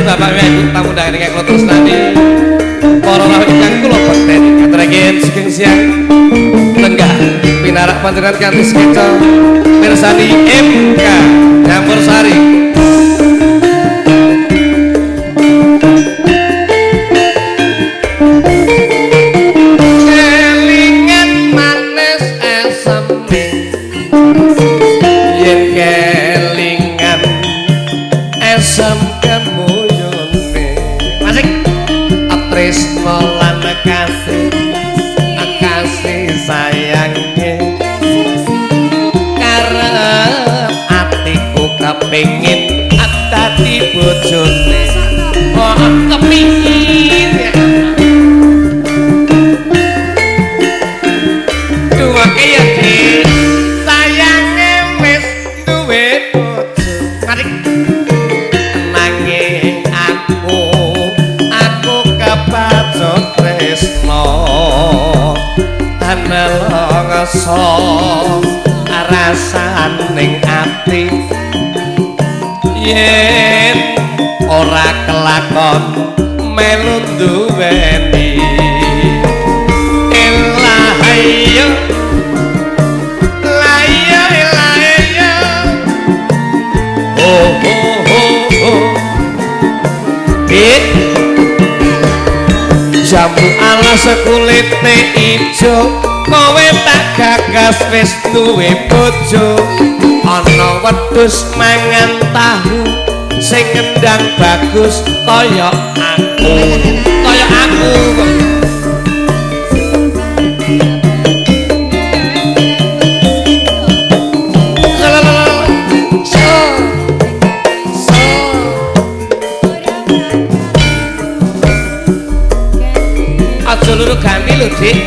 Bapak Ibu tamu undangan ingkang kula tresnani para rawuh ingkang kula bekten katengin sugeng siang lenggah pinarak panjenengan kanthi sekeca mirsani MK Nyampur Sari kelingan manis eseme yen kelingan esem tresno lan kasih sayange karep atiku kepengin dadi bojone kok kepingin duwake ya Dik sayange wis duwe bojo mari nanging aku kepacut tresno nelongso rasaning ati yen ora kelakon melu duweni ilahi oh jamu alas kulite ijo kowe tak gagas wis duwe bojo ana wedhus mangan tahu sing ngendang bagus kaya aku aja luru ganti lho Dik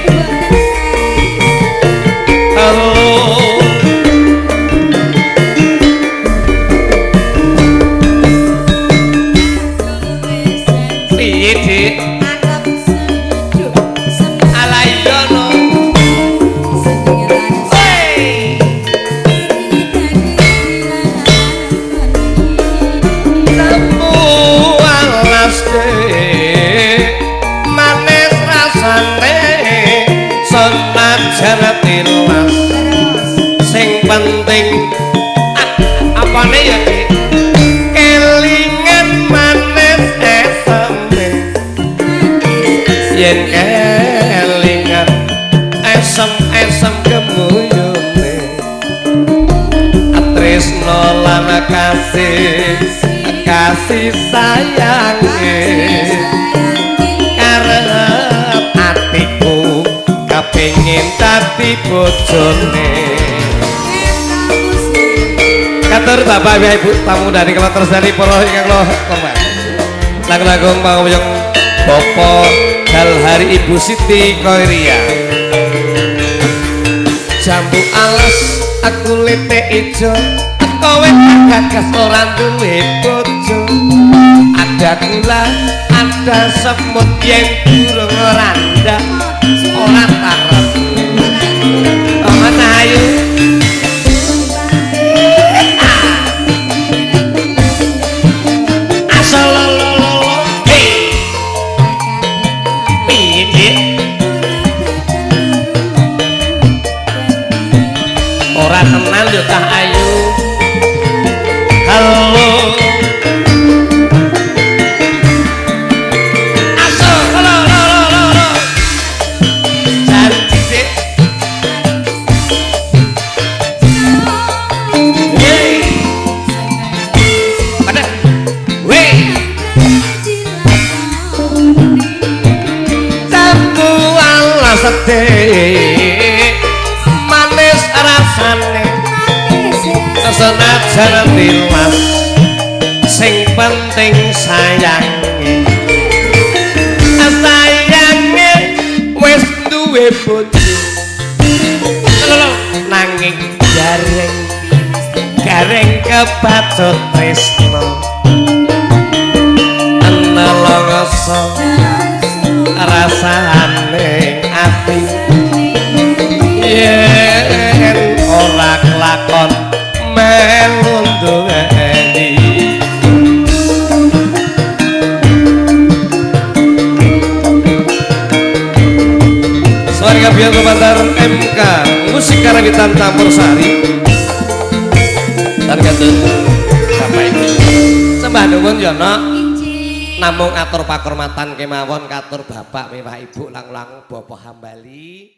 piye Dik ala iya no nemu alas senajan tilas sing penting apane ya Dik kelingan manis eseme yen kelingan esem gemuyune tresno lan kasih sayange karep atiku kepengin dadi bojone katur Bapak Ibu tamu dari kula tresnani para ingkang kula hormati lagu-lagu panguyung Bapak Dalhari Ibu Siti Koiria jambu alas aku lete ijo kowe gagas ora duwe bojo ada gula ada semut yen durung randa ora tarep mana ayu asal lololo piye ora tenan yo tah ayu halo manis rasane senajan tilas sing penting sayange wis duwe bojo nanging gareng kepacut tresno nelongso rasane ati yen ora kelakon melu duweni MK musik karawitan campur sari dan katut Bapak Ibu sembah nuwun ya nak namung atur pakurmatan kemawon katur Bapak mewah Ibu lang-lang Bapak Hambali.